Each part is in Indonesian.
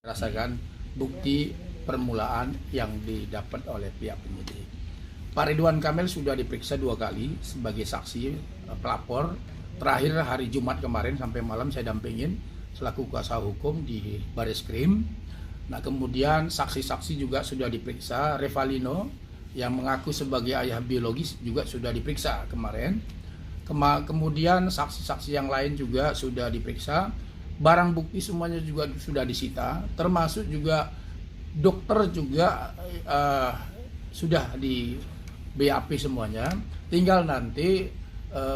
Rasakan bukti permulaan yang didapat oleh pihak penyidik. Pak Ridwan Kamil sudah diperiksa 2 kali sebagai saksi pelapor. Terakhir hari Jumat kemarin sampai malam saya dampingin selaku kuasa hukum di Bareskrim. Nah, kemudian saksi-saksi juga sudah diperiksa. Revalino yang mengaku sebagai ayah biologis juga sudah diperiksa kemarin. Kemudian saksi-saksi yang lain juga sudah diperiksa. Barang bukti semuanya juga sudah disita, termasuk juga dokter juga sudah di BAP semuanya. Tinggal nanti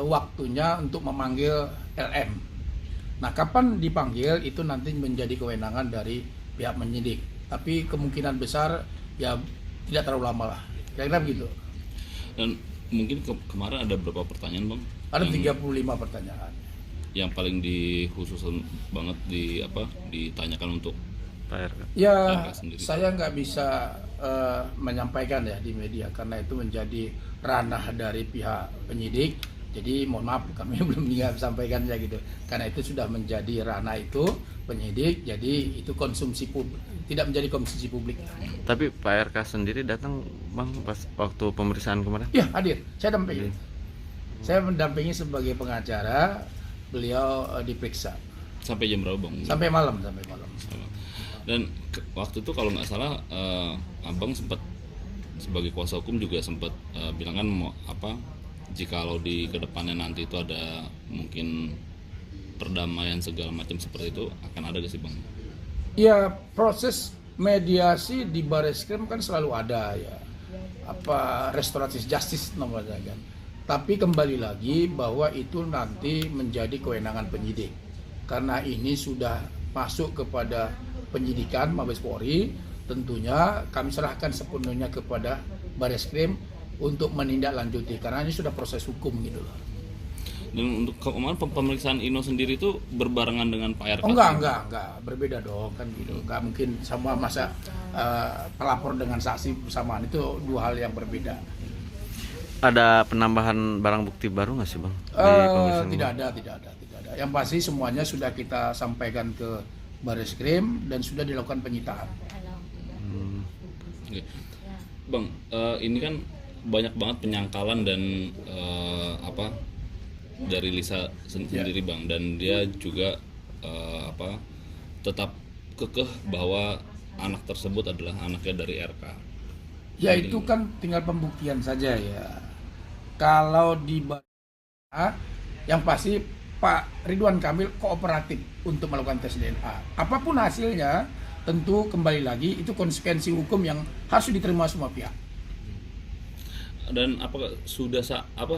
waktunya untuk memanggil LM. Nah, kapan dipanggil itu nanti menjadi kewenangan dari pihak penyidik. Tapi kemungkinan besar ya tidak terlalu lama lah. Kira-kira begitu. Dan mungkin kemarin ada berapa pertanyaan, Bang? Ada 35 pertanyaan. Yang paling dikhususan banget ditanyakan untuk ya RK sendiri. Saya nggak bisa menyampaikan ya di media karena itu menjadi ranah dari pihak penyidik. Jadi mohon maaf kami belum bisa sampaikan ya gitu karena itu sudah menjadi ranah itu penyidik, jadi itu konsumsi publik, tidak menjadi konsumsi publik. Tapi Pak RK sendiri datang, Bang, pas waktu pemeriksaan kemarin? Ya, hadir, saya dampingi. Saya mendampingi sebagai pengacara. Beliau diperiksa. Sampai jam berapa, Bang? Sampai malam. Dan waktu itu kalau nggak salah Abang sempat sebagai kuasa hukum juga sempat bilang kan jikalau di kedepannya nanti itu ada mungkin perdamaian segala macam seperti itu akan ada gak sih, Bang? Ya, proses mediasi di Bareskrim kan selalu ada ya. Restoratif justice namanya kan. Tapi kembali lagi bahwa itu nanti menjadi kewenangan penyidik. Karena ini sudah masuk kepada penyidikan Mabes Polri, tentunya kami serahkan sepenuhnya kepada Bareskrim untuk menindaklanjuti karena ini sudah proses hukum gitu loh. Dan untuk kemarin pemeriksaan Ino sendiri itu berbarengan dengan Pak RK? Oh, enggak, berbeda dong kan gitu. Enggak mungkin sama masa pelapor dengan saksi bersamaan, itu dua hal yang berbeda. Ada penambahan barang bukti baru nggak sih, Bang? Tidak ada. Yang pasti semuanya sudah kita sampaikan ke Bareskrim dan sudah dilakukan penyitaan. Oke. Bang, ini kan banyak banget penyangkalan dan dari Lisa sendiri, Bang, dan dia juga tetap kekeh bahwa anak tersebut adalah anaknya dari RK. Ya, itu kan tinggal pembuktian saja ya. Kalau di yang pasti Pak Ridwan Kamil kooperatif untuk melakukan tes DNA. Apapun hasilnya, tentu kembali lagi itu konsekuensi hukum yang harus diterima semua pihak. Dan apakah sudah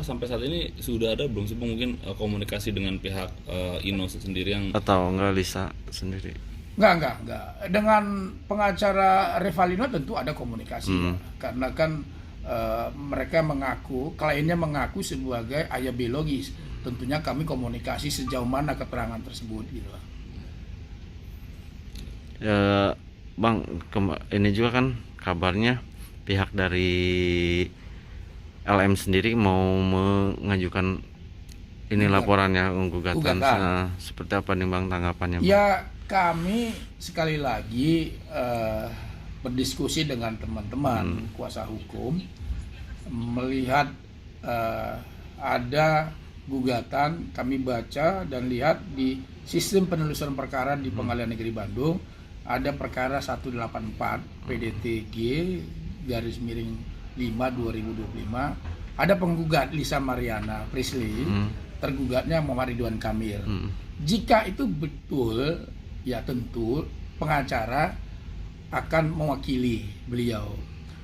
sampai saat ini sudah ada belum sih, Bang, mungkin komunikasi dengan pihak Ino sendiri yang atau enggak Lisa sendiri? Enggak. Dengan pengacara Revalino tentu ada komunikasi karena kan mereka kliennya mengaku sebagai ayah biologis. Tentunya kami komunikasi sejauh mana keterangan tersebut gitu. Ya, Bang, ini juga kan kabarnya pihak dari LM sendiri mau mengajukan ini laporannya, gugatan. Seperti apa nih, Bang, tanggapannya, Bang? Ya, kami sekali lagi berdiskusi dengan teman-teman kuasa hukum melihat ada gugatan, kami baca dan lihat di sistem penelusuran perkara di Pengadilan Negeri Bandung ada perkara 184 PDTG _5 2025, ada penggugat Lisa Mariana Prisley, tergugatnya Muhammad Ridwan Kamil. Jika itu betul, ya tentu pengacara akan mewakili beliau.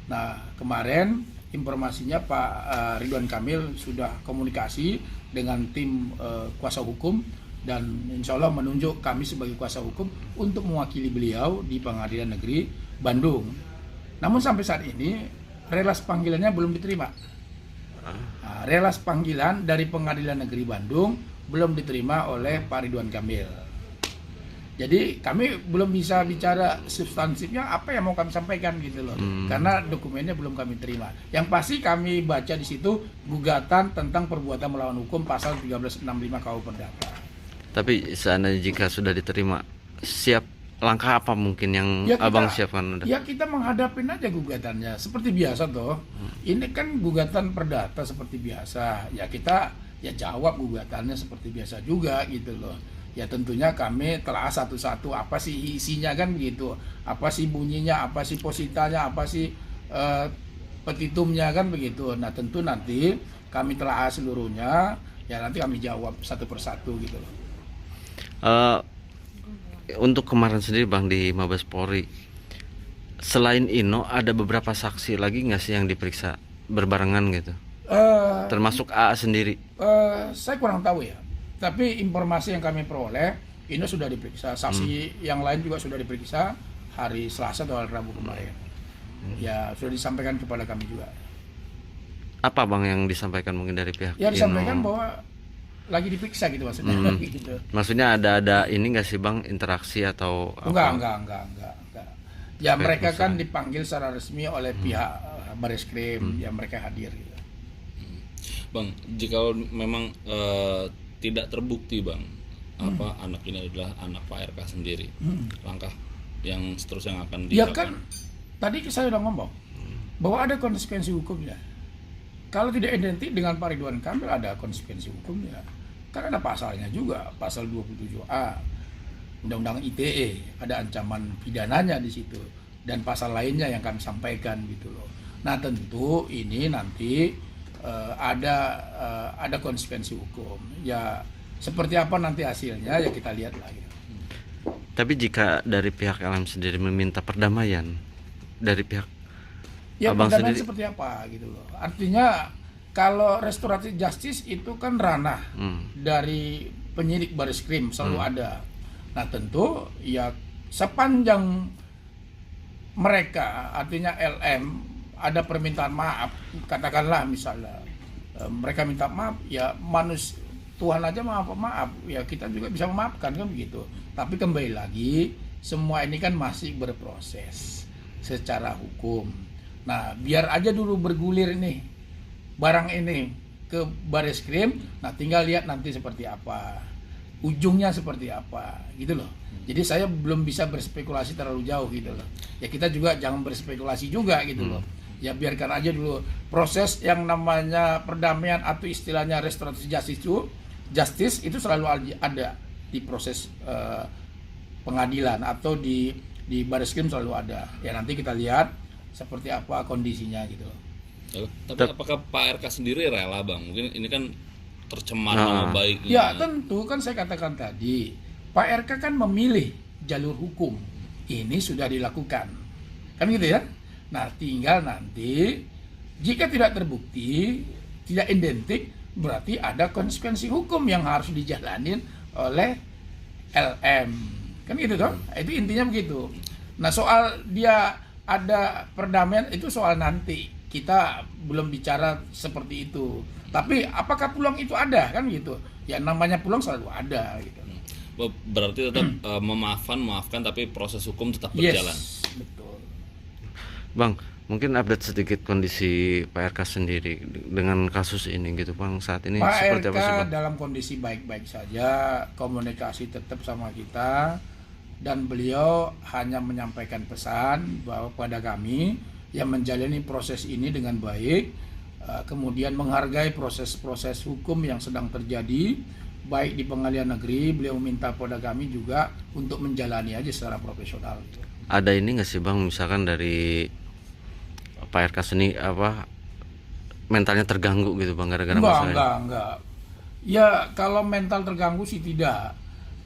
Nah, kemarin informasinya Pak Ridwan Kamil sudah komunikasi dengan tim kuasa hukum dan insya Allah menunjuk kami sebagai kuasa hukum untuk mewakili beliau di Pengadilan Negeri Bandung. Namun sampai saat ini relas panggilannya belum diterima. Relas panggilan dari Pengadilan Negeri Bandung belum diterima oleh Pak Ridwan Kamil. Jadi kami belum bisa bicara substansifnya apa yang mau kami sampaikan gitu loh. Karena dokumennya belum kami terima. Yang pasti kami baca di situ gugatan tentang perbuatan melawan hukum pasal 1365 KUH Perdata. Tapi seandainya jika sudah diterima, siap langkah apa mungkin yang Ya kita- abang siapkan? Ya kita menghadapin aja gugatannya seperti biasa toh. Ini kan gugatan perdata seperti biasa. Ya kita ya jawab gugatannya seperti biasa juga gitu loh. Ya tentunya kami telah satu-satu apa sih isinya kan begitu. Apa sih bunyinya, apa sih positanya, apa sih petitumnya kan begitu. Nah tentu nanti kami telah seluruhnya. Ya nanti kami jawab satu persatu gitu loh. Untuk kemarin sendiri bang di Mabes Polri, selain Ino ada beberapa saksi lagi nggak sih yang diperiksa berbarengan gitu, Eh, termasuk AA sendiri? Saya kurang tahu ya. Tapi informasi yang kami peroleh, ini sudah diperiksa. Saksi yang lain juga sudah diperiksa hari Selasa atau hari Rabu kemarin. Ya sudah disampaikan kepada kami juga. Apa bang yang disampaikan mungkin dari pihak Ya disampaikan Ino? bahwa lagi diperiksa gitu maksudnya. Gitu. Maksudnya ada ini nggak sih bang, interaksi atau apa? Enggak. Ya Terkait mereka kan masalah. dipanggil secara resmi oleh pihak Bareskrim, ya mereka hadir gitu. Bang, jika memang tidak terbukti bang, apa anak ini adalah anak Pak RK sendiri, langkah yang seterusnya yang akan Ya dilakukan. kan tadi saya udah ngomong bahwa ada konsekuensi hukumnya. Kalau tidak identik dengan Pak Ridwan Kamil ada konsekuensi hukumnya. Kan ada pasalnya juga, pasal 27A Undang-Undang ITE, ada ancaman pidananya di situ dan pasal lainnya yang kami sampaikan gitu loh. Nah, tentu ini nanti ada konsekuensi hukum. Ya seperti apa nanti hasilnya ya kita lihat lagi. Tapi jika dari pihak LM sendiri meminta perdamaian dari pihak Ya abang perdamaian sendiri, seperti apa gitu loh. Artinya kalau restoratif justice itu kan ranah dari penyidik Bareskrim selalu ada. Nah tentu ya sepanjang mereka artinya LM ada permintaan maaf, katakanlah misalnya mereka minta maaf, ya Tuhan aja maaf ya kita juga bisa memaafkan kan begitu. Tapi kembali lagi semua ini kan masih berproses secara hukum. Nah biar aja dulu bergulir nih barang ini ke Bareskrim, nah tinggal lihat nanti seperti apa, ujungnya seperti apa gitu loh. Jadi saya belum bisa berspekulasi terlalu jauh gitu loh. Ya kita juga jangan berspekulasi juga gitu loh. Ya biarkan aja dulu proses yang namanya perdamaian atau istilahnya restoratif justice itu selalu ada di proses pengadilan atau di Bareskrim selalu ada. Ya nanti kita lihat seperti apa kondisinya gitu loh. Tapi apakah Pak RK sendiri rela bang? Mungkin ini kan tercemar nama baiknya. Ya tentu kan saya katakan tadi Pak RK kan memilih jalur hukum. Ini sudah dilakukan. Kan gitu ya. Nah tinggal nanti jika tidak terbukti, tidak identik, berarti ada konsekuensi hukum yang harus dijalanin oleh LM. Kan gitu toh? Itu intinya begitu. Nah soal dia ada perdamaian itu soal nanti. Kita belum bicara seperti itu. Tapi apakah peluang itu ada kan gitu? Ya namanya peluang selalu ada gitu. Berarti tetap memaafkan tapi proses hukum tetap berjalan. Yes, betul. Bang, mungkin update sedikit kondisi Pak RK sendiri dengan kasus ini gitu Bang, saat ini Pak seperti RK apa sih Bang? dalam kondisi baik-baik saja, komunikasi tetap sama kita dan beliau hanya menyampaikan pesan bahwa pada kami yang menjalani proses ini dengan baik, kemudian menghargai proses-proses hukum yang sedang terjadi baik di pengadilan negeri. Beliau minta pada kami juga untuk menjalani aja secara profesional. Ada ini nggak sih Bang, misalkan dari Pak RK sendiri apa mentalnya terganggu gitu Bang gara-gara masalah ini? Enggak. Ya kalau mental terganggu sih tidak.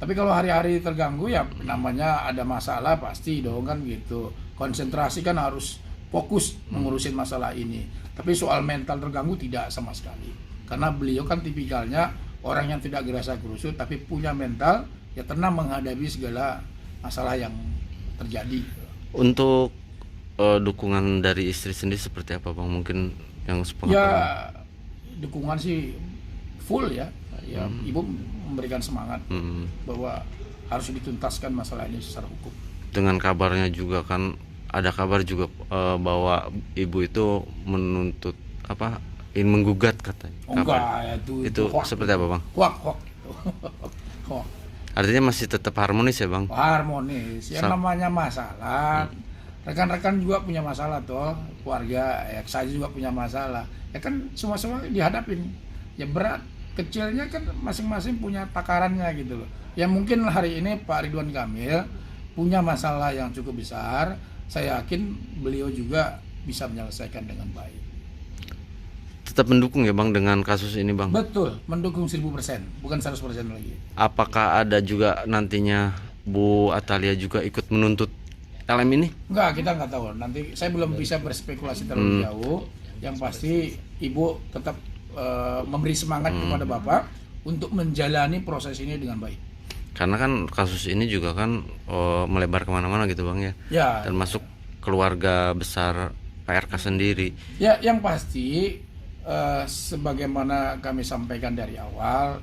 Tapi kalau hari-hari terganggu ya namanya ada masalah pasti dong kan gitu. Konsentrasi kan harus fokus mengurusin masalah ini. Tapi soal mental terganggu tidak sama sekali. Karena beliau kan tipikalnya orang yang tidak gerasa gerusut tapi punya mental ya tenang menghadapi segala masalah yang terjadi. Untuk dukungan dari istri sendiri seperti apa Bang? Mungkin yang Ya sepengetahuan. dukungan sih full ya. Ya ibu memberikan semangat bahwa harus dituntaskan masalah ini secara hukum. Dengan kabarnya juga kan ada kabar juga bahwa ibu itu menuntut apa ingin menggugat katanya. Oh, enggak, Kabar. ya, Itu hoax. seperti apa Bang? Hoax. Hoax. Artinya masih tetap harmonis ya bang? Harmonis. Yang namanya masalah, rekan-rekan juga punya masalah toh, keluarga, ya saya juga punya masalah. Ya kan semua-semua dihadapin. Ya berat, kecilnya kan masing-masing punya takarannya gitu loh. Ya mungkin hari ini Pak Ridwan Kamil punya masalah yang cukup besar. Saya yakin beliau juga bisa menyelesaikan dengan baik. Tetap mendukung ya bang dengan kasus ini bang? Betul, mendukung 1000%, bukan 100% lagi. Apakah ada juga nantinya Bu Atalia juga ikut menuntut LM ini? Enggak, kita nggak tahu. Nanti saya belum bisa berspekulasi terlalu jauh. Yang pasti Ibu tetap memberi semangat kepada Bapak untuk menjalani proses ini dengan baik. Karena kan kasus ini juga kan melebar kemana-mana gitu bang ya? Ya, Termasuk keluarga besar PRK sendiri. ya yang pasti sebagaimana kami sampaikan dari awal,